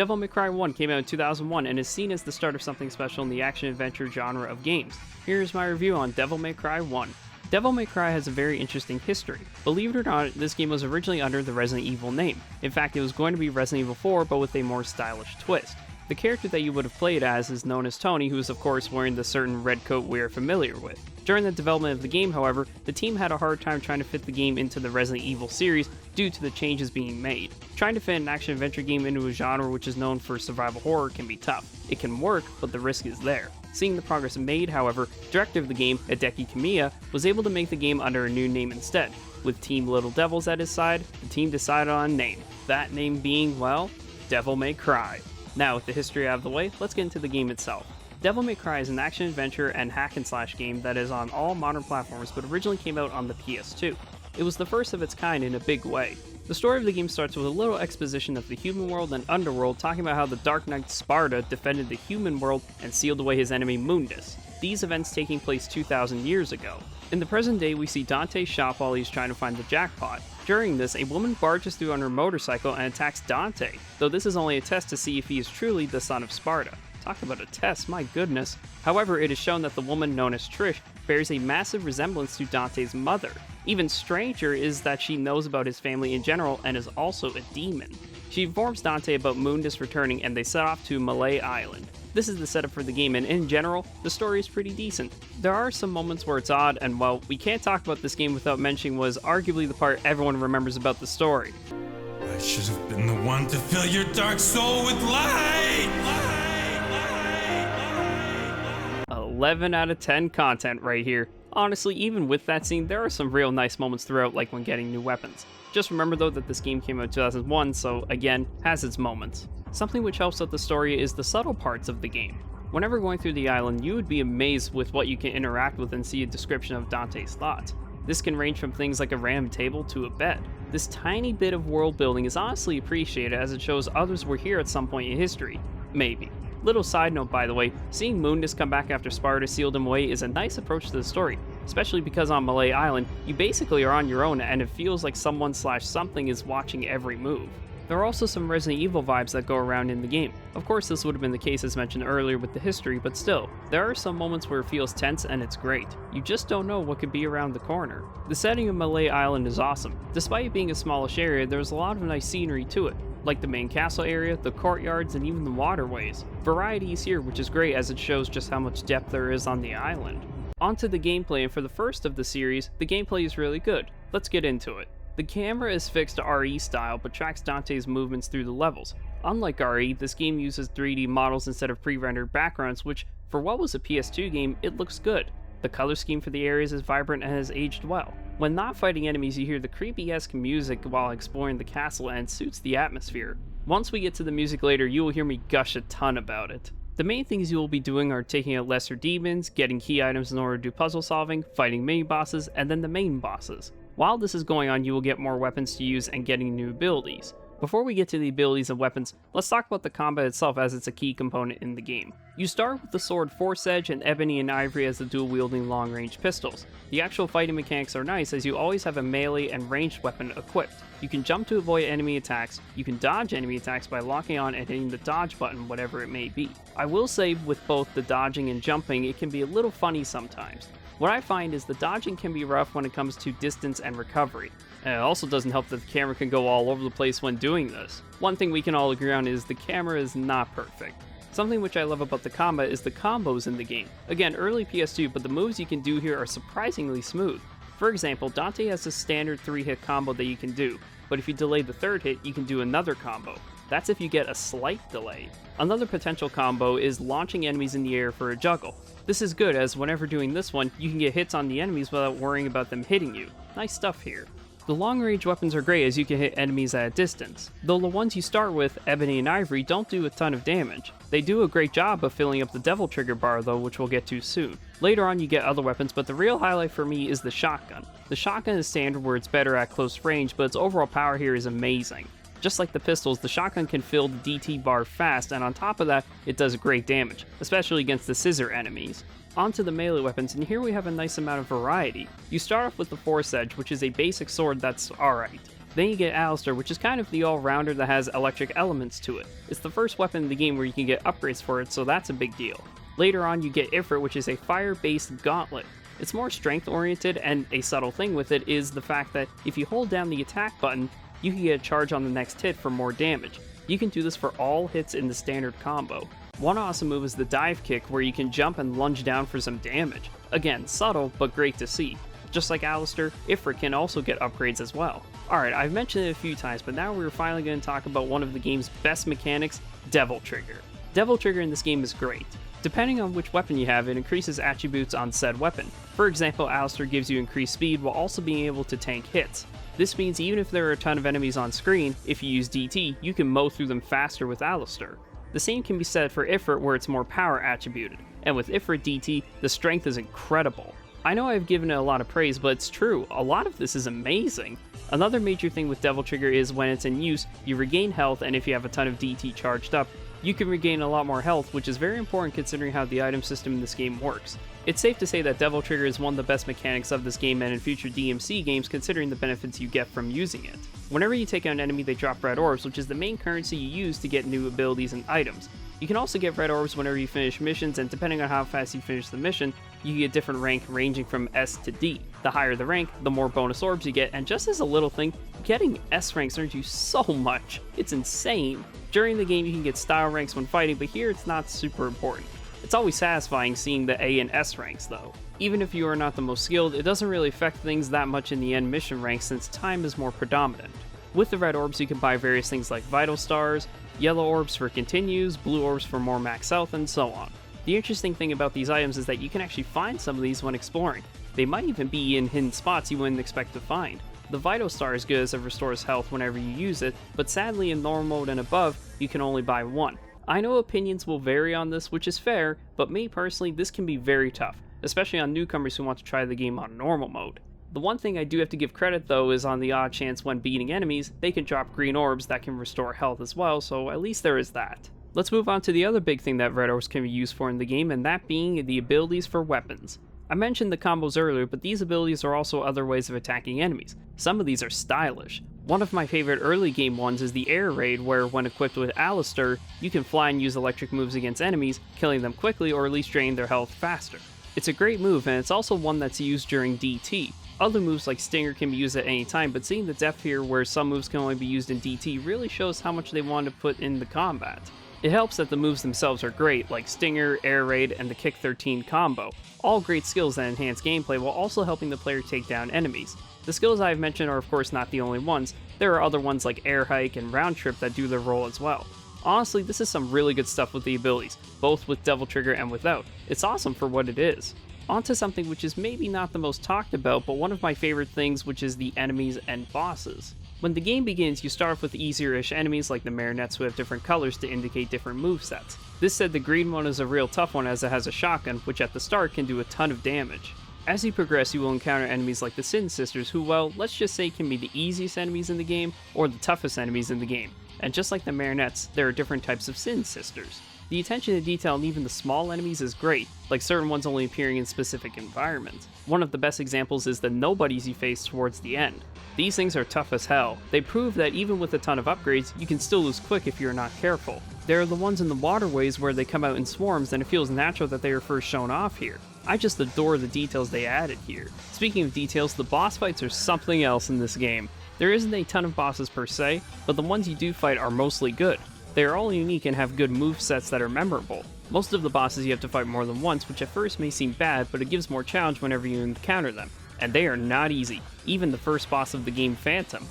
Devil May Cry 1 came out in 2001 and is seen as the start of something special in the action-adventure genre of games. Here's my review on Devil May Cry 1. Devil May Cry has a very interesting history. Believe it or not, this game was originally under the Resident Evil name. In fact, it was going to be Resident Evil 4, but with a more stylish twist. The character that you would have played as is known as Tony, who is of course wearing the certain red coat we are familiar with. During the development of the game, however, the team had a hard time trying to fit the game into the Resident Evil series due to the changes being made. Trying to fit an action-adventure game into a genre which is known for survival horror can be tough. It can work, but the risk is there. Seeing the progress made, however, director of the game, Hideki Kamiya, was able to make the game under a new name instead. With Team Little Devils at his side, the team decided on a name. That name being, well, Devil May Cry. Now, with the history out of the way, let's get into the game itself. Devil May Cry is an action-adventure and hack-and-slash game that is on all modern platforms but originally came out on the PS2. It was the first of its kind in a big way. The story of the game starts with a little exposition of the human world and underworld, talking about how the Dark Knight Sparta defended the human world and sealed away his enemy Mundus. These events taking place 2,000 years ago. In the present day, we see Dante's shop while he's trying to find the jackpot. During this, a woman barges through on her motorcycle and attacks Dante, though this is only a test to see if he is truly the son of Sparta. Talk about a test, my goodness. However, it is shown that the woman known as Trish bears a massive resemblance to Dante's mother. Even stranger is that she knows about his family in general and is also a demon. She informs Dante about Mundus returning and they set off to Malay Island. This is the setup for the game, and in general, the story is pretty decent. There are some moments where it's odd, and well, we can't talk about this game without mentioning was arguably the part everyone remembers about the story. I should have been the one to fill your dark soul with light! 11 out of 10 content right here. Honestly, even with that scene, there are some real nice moments throughout, like when getting new weapons. Just remember though that this game came out in 2001, so again, has its moments. Something which helps out the story is the subtle parts of the game. Whenever going through the island, you would be amazed with what you can interact with and see a description of Dante's thoughts. This can range from things like a random table to a bed. This tiny bit of world building is honestly appreciated as it shows others were here at some point in history. Maybe. Little side note by the way, seeing Mundus come back after Sparta sealed him away is a nice approach to the story, especially because on Malay Island, you basically are on your own and it feels like someone/something is watching every move. There are also some Resident Evil vibes that go around in the game. Of course, this would have been the case as mentioned earlier with the history, but still, there are some moments where it feels tense and it's great. You just don't know what could be around the corner. The setting of Malay Island is awesome. Despite it being a smallish area, there's a lot of nice scenery to it, like the main castle area, the courtyards, and even the waterways. Variety is here, which is great as it shows just how much depth there is on the island. Onto the gameplay, and for the first of the series, the gameplay is really good. Let's get into it. The camera is fixed to RE style, but tracks Dante's movements through the levels. Unlike RE, this game uses 3D models instead of pre-rendered backgrounds, which, for what was a PS2 game, it looks good. The color scheme for the areas is vibrant and has aged well. When not fighting enemies, you hear the creepy-esque music while exploring the castle, and it suits the atmosphere. Once we get to the music later, you will hear me gush a ton about it. The main things you will be doing are taking out lesser demons, getting key items in order to do puzzle solving, fighting mini-bosses, and then the main bosses. While this is going on, you will get more weapons to use and getting new abilities. Before we get to the abilities and weapons, let's talk about the combat itself as it's a key component in the game. You start with the sword Force Edge and Ebony and Ivory as the dual-wielding long-range pistols. The actual fighting mechanics are nice as you always have a melee and ranged weapon equipped. You can jump to avoid enemy attacks, you can dodge enemy attacks by locking on and hitting the dodge button, whatever it may be. I will say with both the dodging and jumping, it can be a little funny sometimes. What I find is the dodging can be rough when it comes to distance and recovery. And it also doesn't help that the camera can go all over the place when doing this. One thing we can all agree on is the camera is not perfect. Something which I love about the combat is the combos in the game. Again, early PS2, but the moves you can do here are surprisingly smooth. For example, Dante has a standard 3-hit combo that you can do, but if you delay the 3rd hit, you can do another combo. That's if you get a slight delay. Another potential combo is launching enemies in the air for a juggle. This is good as whenever doing this one, you can get hits on the enemies without worrying about them hitting you. Nice stuff here. The long-range weapons are great as you can hit enemies at a distance, though the ones you start with, Ebony and Ivory, don't do a ton of damage. They do a great job of filling up the Devil Trigger bar though, which we'll get to soon. Later on you get other weapons, but the real highlight for me is the shotgun. The shotgun is standard where it's better at close range, but its overall power here is amazing. Just like the pistols, the shotgun can fill the DT bar fast, and on top of that, it does great damage, especially against the scissor enemies. Onto the melee weapons, and here we have a nice amount of variety. You start off with the Force Edge, which is a basic sword that's alright. Then you get Alistair, which is kind of the all-rounder that has electric elements to it. It's the first weapon in the game where you can get upgrades for it, so that's a big deal. Later on, you get Ifrit, which is a fire-based gauntlet. It's more strength-oriented, and a subtle thing with it is the fact that if you hold down the attack button, you can get a charge on the next hit for more damage. You can do this for all hits in the standard combo. One awesome move is the dive kick, where you can jump and lunge down for some damage. Again, subtle, but great to see. Just like Alistair, Ifrit can also get upgrades as well. Alright, I've mentioned it a few times, but now we're finally going to talk about one of the game's best mechanics, Devil Trigger. Devil Trigger in this game is great. Depending on which weapon you have, it increases attributes on said weapon. For example, Alistair gives you increased speed while also being able to tank hits. This means even if there are a ton of enemies on screen, if you use DT, you can mow through them faster with Alistair. The same can be said for Ifrit, where it's more power attributed, and with Ifrit DT, the strength is incredible. I know I've given it a lot of praise, but it's true, a lot of this is amazing. Another major thing with Devil Trigger is when it's in use, you regain health, and if you have a ton of DT charged up, you can regain a lot more health, which is very important considering how the item system in this game works. It's safe to say that Devil Trigger is one of the best mechanics of this game and in future DMC games considering the benefits you get from using it. Whenever you take out an enemy, they drop red orbs, which is the main currency you use to get new abilities and items. You can also get red orbs whenever you finish missions, and depending on how fast you finish the mission, you get different rank ranging from S to D. The higher the rank, the more bonus orbs you get, and just as a little thing, getting S ranks earns you so much. It's insane. During the game you can get style ranks when fighting, but here it's not super important. It's always satisfying seeing the A and S ranks though. Even if you are not the most skilled, it doesn't really affect things that much in the end mission ranks since time is more predominant. With the red orbs you can buy various things like vital stars, yellow orbs for continues, blue orbs for more max health, and so on. The interesting thing about these items is that you can actually find some of these when exploring. They might even be in hidden spots you wouldn't expect to find. The Vital Star is good as it restores health whenever you use it, but sadly in normal mode and above, you can only buy one. I know opinions will vary on this, which is fair, but me personally, this can be very tough, especially on newcomers who want to try the game on normal mode. The one thing I do have to give credit though is on the odd chance when beating enemies, they can drop green orbs that can restore health as well, so at least there is that. Let's move on to the other big thing that red orbs can be used for in the game, and that being the abilities for weapons. I mentioned the combos earlier, but these abilities are also other ways of attacking enemies. Some of these are stylish. One of my favorite early game ones is the Air Raid, where when equipped with Alistair, you can fly and use electric moves against enemies, killing them quickly or at least draining their health faster. It's a great move, and it's also one that's used during DT. Other moves like Stinger can be used at any time, but seeing the depth here where some moves can only be used in DT really shows how much they want to put in the combat. It helps that the moves themselves are great, like Stinger, Air Raid, and the Kick 13 combo. All great skills that enhance gameplay while also helping the player take down enemies. The skills I've mentioned are of course not the only ones, there are other ones like Air Hike and Round Trip that do their role as well. Honestly, this is some really good stuff with the abilities, both with Devil Trigger and without. It's awesome for what it is. On to something which is maybe not the most talked about, but one of my favorite things, which is the enemies and bosses. When the game begins, you start off with easier-ish enemies like the marionettes who have different colors to indicate different movesets. This said, the green one is a real tough one as it has a shotgun, which at the start can do a ton of damage. As you progress, you will encounter enemies like the Sin Sisters who, well, let's just say can be the easiest enemies in the game or the toughest enemies in the game. And just like the marionettes, there are different types of Sin Sisters. The attention to detail in even the small enemies is great, like certain ones only appearing in specific environments. One of the best examples is the nobodies you face towards the end. These things are tough as hell. They prove that even with a ton of upgrades, you can still lose quick if you're not careful. There are the ones in the waterways where they come out in swarms, and it feels natural that they are first shown off here. I just adore the details they added here. Speaking of details, the boss fights are something else in this game. There isn't a ton of bosses per se, but the ones you do fight are mostly good. They are all unique and have good movesets that are memorable. Most of the bosses you have to fight more than once, which at first may seem bad, but it gives more challenge whenever you encounter them. And they are not easy, even the first boss of the game, Phantom.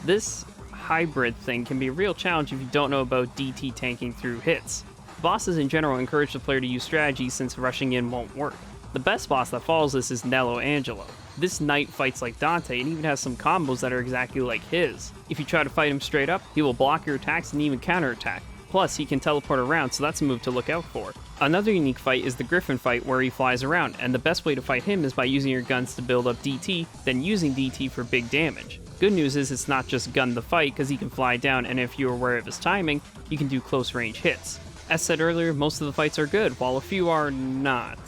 This hybrid thing can be a real challenge if you don't know about DT tanking through hits. Bosses in general encourage the player to use strategy since rushing in won't work. The best boss that follows this is Nello Angelo. This knight fights like Dante and even has some combos that are exactly like his. If you try to fight him straight up, he will block your attacks and even counterattack. Plus, he can teleport around, so that's a move to look out for. Another unique fight is the Griffin fight where he flies around, and the best way to fight him is by using your guns to build up DT, then using DT for big damage. Good news is it's not just gun the fight, because he can fly down, and if you're aware of his timing, you can do close range hits. As said earlier, most of the fights are good, while a few are not.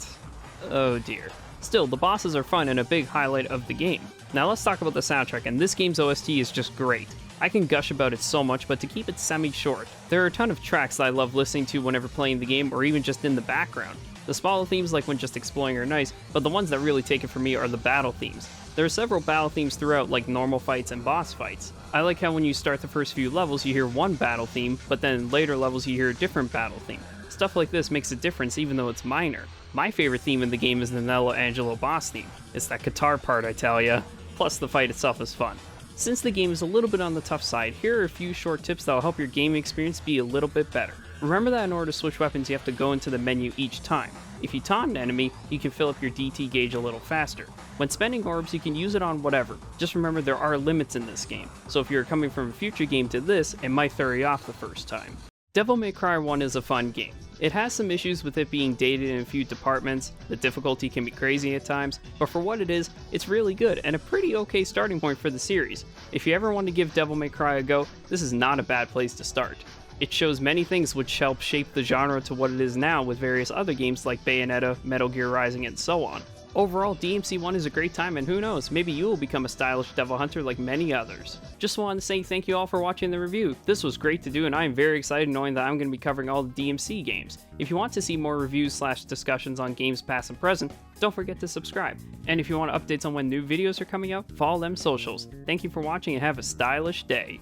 Oh dear. Still, the bosses are fun and a big highlight of the game. Now let's talk about the soundtrack, and this game's OST is just great. I can gush about it so much, but to keep it semi-short, there are a ton of tracks that I love listening to whenever playing the game or even just in the background. The smaller themes, like when just exploring, are nice, but the ones that really take it for me are the battle themes. There are several battle themes throughout, like normal fights and boss fights. I like how when you start the first few levels you hear one battle theme, but then in later levels you hear a different battle theme. Stuff like this makes a difference even though it's minor. My favorite theme in the game is the Nello Angelo boss theme. It's that guitar part, I tell ya. Plus the fight itself is fun. Since the game is a little bit on the tough side, here are a few short tips that will help your gaming experience be a little bit better. Remember that in order to switch weapons you have to go into the menu each time. If you taunt an enemy, you can fill up your DT gauge a little faster. When spending orbs, you can use it on whatever. Just remember there are limits in this game, so if you're coming from a future game to this, it might throw you off the first time. Devil May Cry 1 is a fun game. It has some issues with it being dated in a few departments, the difficulty can be crazy at times, but for what it is, it's really good and a pretty okay starting point for the series. If you ever want to give Devil May Cry a go, this is not a bad place to start. It shows many things which help shape the genre to what it is now with various other games like Bayonetta, Metal Gear Rising, and so on. Overall, DMC1 is a great time, and who knows, maybe you will become a stylish devil hunter like many others. Just wanted to say thank you all for watching the review. This was great to do, and I am very excited knowing that I'm going to be covering all the DMC games. If you want to see more reviews / discussions on games past and present, don't forget to subscribe. And if you want updates on when new videos are coming out, follow them socials. Thank you for watching and have a stylish day.